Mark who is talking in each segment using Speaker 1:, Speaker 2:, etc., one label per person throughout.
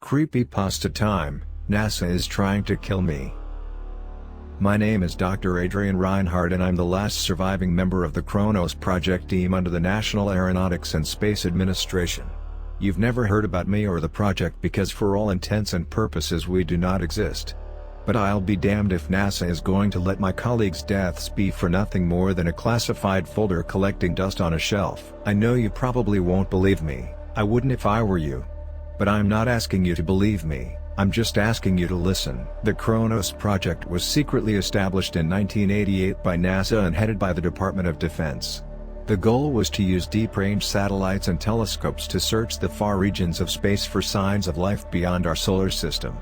Speaker 1: Creepypasta time, NASA is trying to kill me. My name is Dr. Adrian Reinhardt and I'm the last surviving member of the Kronos project team under the National Aeronautics and Space Administration. You've never heard about me or the project because for all intents and purposes we do not exist. But I'll be damned if NASA is going to let my colleagues' deaths be for nothing more than a classified folder collecting dust on a shelf. I know you probably won't believe me, I wouldn't if I were you. But I'm not asking you to believe me, I'm just asking you to listen. The Kronos project was secretly established in 1988 by NASA and headed by the Department of Defense. The goal was to use deep-range satellites and telescopes to search the far regions of space for signs of life beyond our solar system.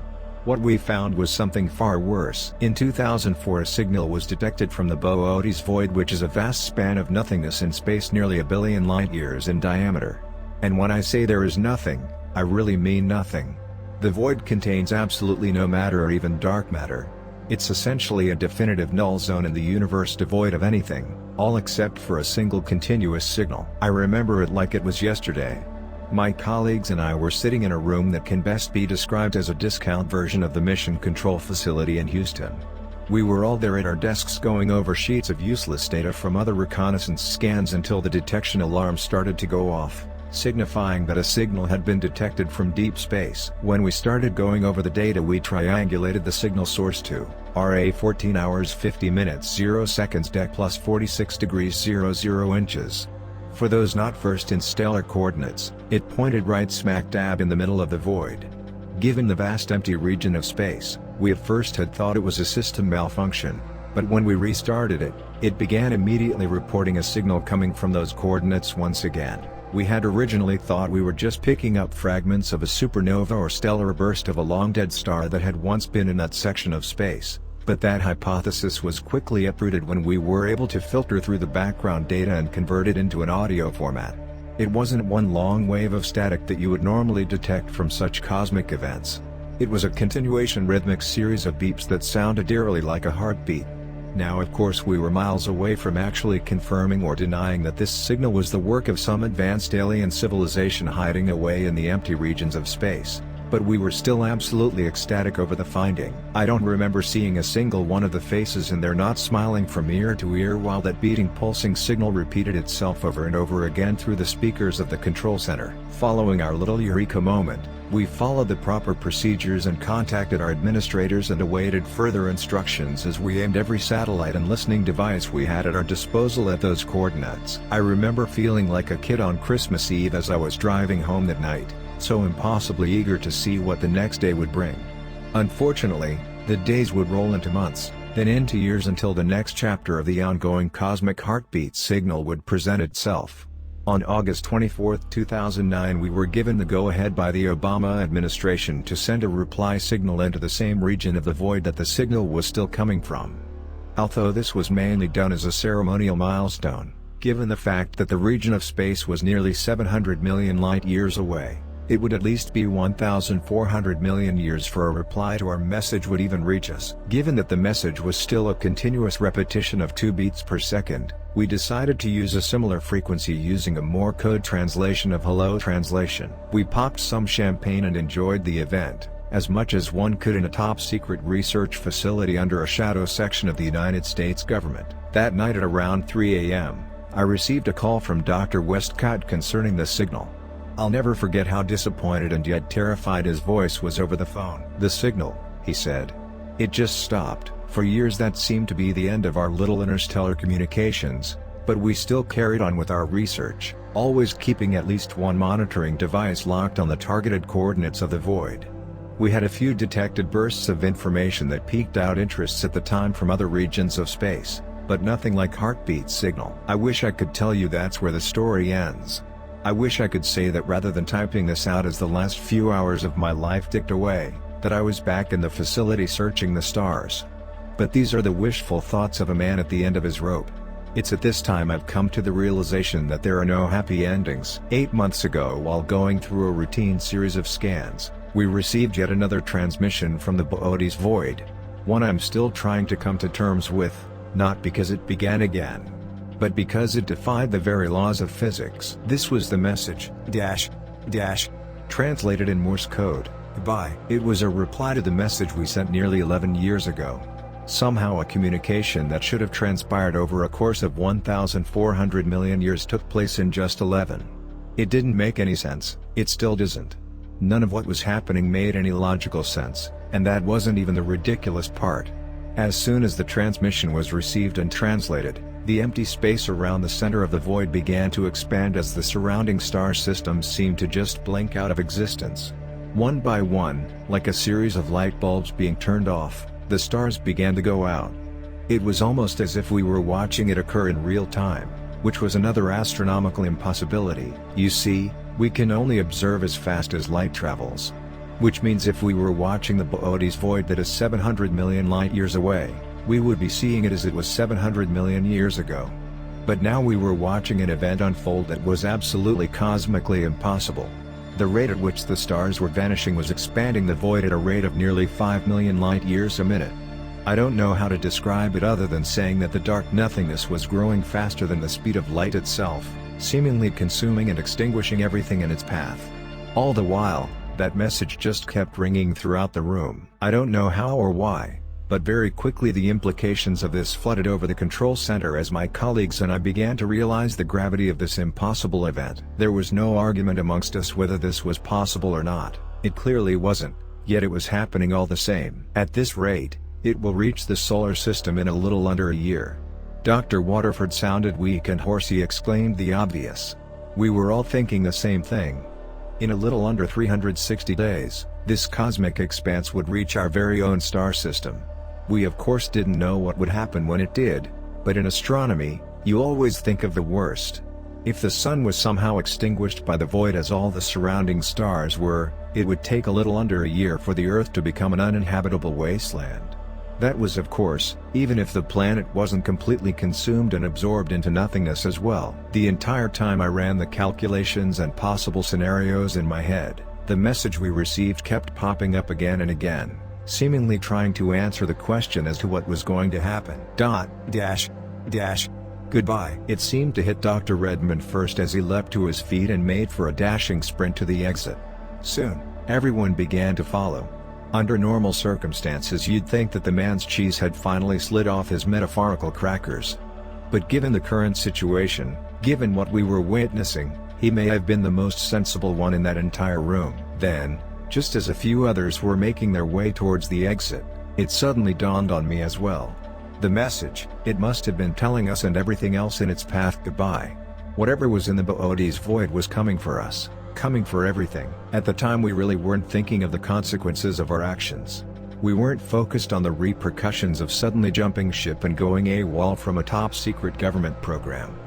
Speaker 1: What we found was something far worse. In 2004 a signal was detected from the Boötes void, which is a vast span of nothingness in space nearly 1 billion light-years in diameter. And when I say there is nothing, I really mean nothing. The void contains absolutely no matter or even dark matter. It's essentially a definitive null zone in the universe devoid of anything, all except for a single continuous signal. I remember it like it was yesterday. My colleagues and I were sitting in a room that can best be described as a discount version of the Mission Control Facility in Houston. We were all there at our desks going over sheets of useless data from other reconnaissance scans until the detection alarm started to go off, signifying that a signal had been detected from deep space. When we started going over the data we triangulated the signal source to RA 14 hours 50 minutes 0 seconds dec plus 46 degrees 00 inches. For those not versed in stellar coordinates, it pointed right smack dab in the middle of the void. Given the vast empty region of space, we at first had thought it was a system malfunction, but when we restarted it, it began immediately reporting a signal coming from those coordinates once again. We had originally thought we were just picking up fragments of a supernova or stellar burst of a long-dead star that had once been in that section of space, but that hypothesis was quickly uprooted when we were able to filter through the background data and convert it into an audio format. It wasn't one long wave of static that you would normally detect from such cosmic events. It was a continuation rhythmic series of beeps that sounded eerily like a heartbeat. Now of course we were miles away from actually confirming or denying that this signal was the work of some advanced alien civilization hiding away in the empty regions of space, but we were still absolutely ecstatic over the finding. I don't remember seeing a single one of the faces in there not smiling from ear to ear while that beating pulsing signal repeated itself over and over again through the speakers of the control center. Following our little eureka moment, we followed the proper procedures and contacted our administrators and awaited further instructions as we aimed every satellite and listening device we had at our disposal at those coordinates. I remember feeling like a kid on Christmas Eve as I was driving home that night, so impossibly eager to see what the next day would bring. Unfortunately, the days would roll into months, then into years until the next chapter of the ongoing cosmic heartbeat signal would present itself. On August 24, 2009 we were given the go-ahead by the Obama administration to send a reply signal into the same region of the void that the signal was still coming from. Although this was mainly done as a ceremonial milestone, given the fact that the region of space was nearly 700 million light-years away, it would at least be 1,400 million years for a reply to our message would even reach us. Given that the message was still a continuous repetition of 2 beats per second, we decided to use a similar frequency using a Moore code translation of hello translation. We popped some champagne and enjoyed the event, as much as one could in a top-secret research facility under a shadow section of the United States government. That night at around 3 a.m., I received a call from Dr. Westcott concerning the signal. I'll never forget how disappointed and yet terrified his voice was over the phone. "The signal," he said. "It just stopped." For years that seemed to be the end of our little interstellar communications, but we still carried on with our research, always keeping at least one monitoring device locked on the targeted coordinates of the void. We had a few detected bursts of information that piqued out interests at the time from other regions of space, but nothing like heartbeat signal. I wish I could tell you that's where the story ends. I wish I could say that rather than typing this out as the last few hours of my life ticked away, that I was back in the facility searching the stars. But these are the wishful thoughts of a man at the end of his rope. It's at this time I've come to the realization that there are no happy endings. 8 months ago, while going through a routine series of scans, we received yet another transmission from the Boötes void. One I'm still trying to come to terms with, not because it began again, but because it defied the very laws of physics. This was the message, translated in Morse code, Goodbye. It was a reply to the message we sent nearly 11 years ago. Somehow a communication that should have transpired over a course of 1,400 million years took place in just 11. It didn't make any sense, it still doesn't. None of what was happening made any logical sense, and that wasn't even the ridiculous part. As soon as the transmission was received and translated, the empty space around the center of the void began to expand as the surrounding star systems seemed to just blink out of existence. One by one, like a series of light bulbs being turned off, the stars began to go out. It was almost as if we were watching it occur in real time, which was another astronomical impossibility. You see, we can only observe as fast as light travels. Which means if we were watching the Boötes void that is 700 million light-years away, we would be seeing it as it was 700 million years ago. But now we were watching an event unfold that was absolutely cosmically impossible. The rate at which the stars were vanishing was expanding the void at a rate of nearly 5 million light-years a minute. I don't know how to describe it other than saying that the dark nothingness was growing faster than the speed of light itself, seemingly consuming and extinguishing everything in its path. All the while, that message just kept ringing throughout the room. I don't know how or why, but very quickly the implications of this flooded over the control center as my colleagues and I began to realize the gravity of this impossible event. There was no argument amongst us whether this was possible or not. It clearly wasn't, yet it was happening all the same. At this rate, it will reach the solar system in a little under a year. Dr. Waterford sounded weak and hoarse. He exclaimed the obvious. We were all thinking the same thing. In a little under 360 days, this cosmic expanse would reach our very own star system. We of course didn't know what would happen when it did, but in astronomy, you always think of the worst. If the sun was somehow extinguished by the void as all the surrounding stars were, it would take a little under a year for the Earth to become an uninhabitable wasteland. That was of course, even if the planet wasn't completely consumed and absorbed into nothingness as well. The entire time I ran the calculations and possible scenarios in my head, the message we received kept popping up again and again, seemingly trying to answer the question as to what was going to happen. Goodbye. It seemed to hit Dr. Redmond first as he leapt to his feet and made for a dashing sprint to the exit. Soon, everyone began to follow. Under normal circumstances you'd think that the man's cheese had finally slid off his metaphorical crackers. But given the current situation, given what we were witnessing, he may have been the most sensible one in that entire room. Then, just as a few others were making their way towards the exit, it suddenly dawned on me as well. The message, it must have been telling us and everything else in its path goodbye. Whatever was in the Boötes void was coming for us, coming for everything. At the time we really weren't thinking of the consequences of our actions. We weren't focused on the repercussions of suddenly jumping ship and going AWOL from a top-secret government program.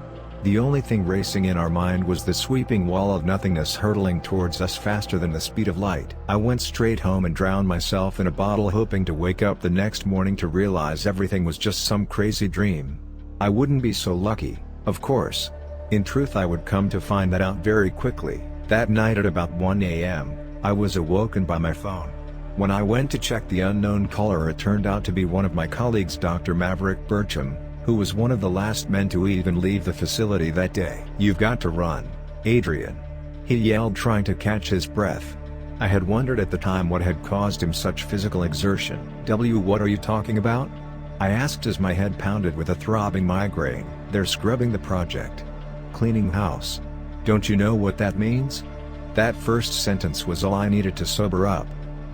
Speaker 1: The only thing racing in our mind was the sweeping wall of nothingness hurtling towards us faster than the speed of light. I went straight home and drowned myself in a bottle hoping to wake up the next morning to realize everything was just some crazy dream. I wouldn't be so lucky, of course. In truth I would come to find that out very quickly. That night at about 1 a.m., I was awoken by my phone. When I went to check the unknown caller, it turned out to be one of my colleagues, Dr. Maverick Burcham, who was one of the last men to even leave the facility that day. "You've got to run, Adrian," he yelled, trying to catch his breath. I had wondered at the time what had caused him such physical exertion. What are you talking about?" I asked as my head pounded with a throbbing migraine. "They're scrubbing the project. Cleaning house. Don't you know what that means?" That first sentence was all I needed to sober up.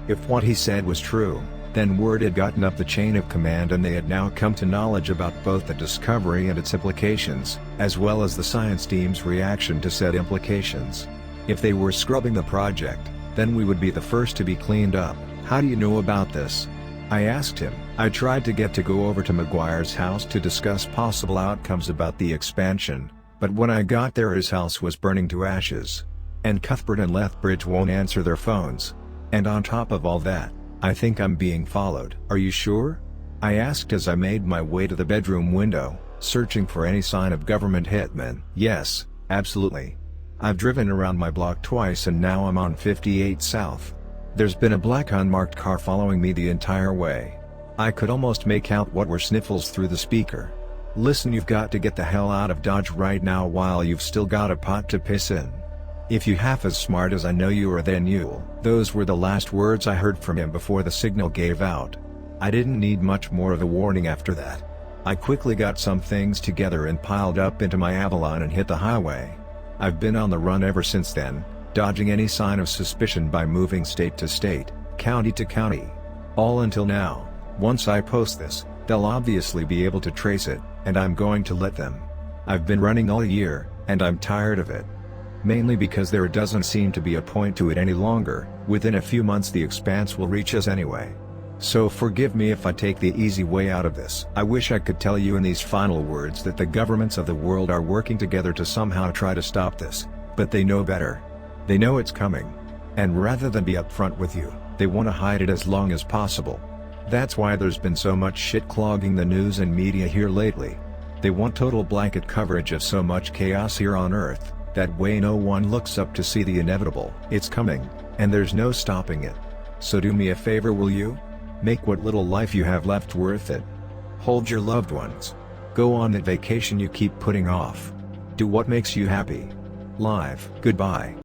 Speaker 1: If what he said was true, then word had gotten up the chain of command and they had now come to knowledge about both the discovery and its implications, as well as the science team's reaction to said implications. If they were scrubbing the project, then we would be the first to be cleaned up. "How do you know about this?" I asked him. I tried to go over to McGuire's house to discuss possible outcomes about the expansion, but when I got there his house was burning to ashes. And Cuthbert and Lethbridge won't answer their phones. And on top of all that, I think I'm being followed. "Are you sure?" I asked as I made my way to the bedroom window, searching for any sign of government hitmen. "Yes, absolutely. I've driven around my block twice and now I'm on 58 South. There's been a black unmarked car following me the entire way." I could almost make out what were sniffles through the speaker. "Listen, you've got to get the hell out of Dodge right now while you've still got a pot to piss in. If you half as smart as I know you are, then you'll. Those were the last words I heard from him before the signal gave out. I didn't need much more of a warning after that. I quickly got some things together and piled up into my Avalon and hit the highway. I've been on the run ever since then, dodging any sign of suspicion by moving state to state, county to county. All until now. Once I post this, they'll obviously be able to trace it, and I'm going to let them. I've been running all year, and I'm tired of it. Mainly because there doesn't seem to be a point to it any longer. Within a few months the expanse will reach us anyway. So forgive me if I take the easy way out of this. I wish I could tell you in these final words that the governments of the world are working together to somehow try to stop this, but they know better. They know it's coming. And rather than be upfront with you, they want to hide it as long as possible. That's why there's been so much shit clogging the news and media here lately. They want total blanket coverage of so much chaos here on Earth, that way no one looks up to see the inevitable. It's coming, and there's no stopping it. So do me a favor, will you? Make what little life you have left worth it. Hold your loved ones. Go on that vacation you keep putting off. Do what makes you happy. Live. Goodbye.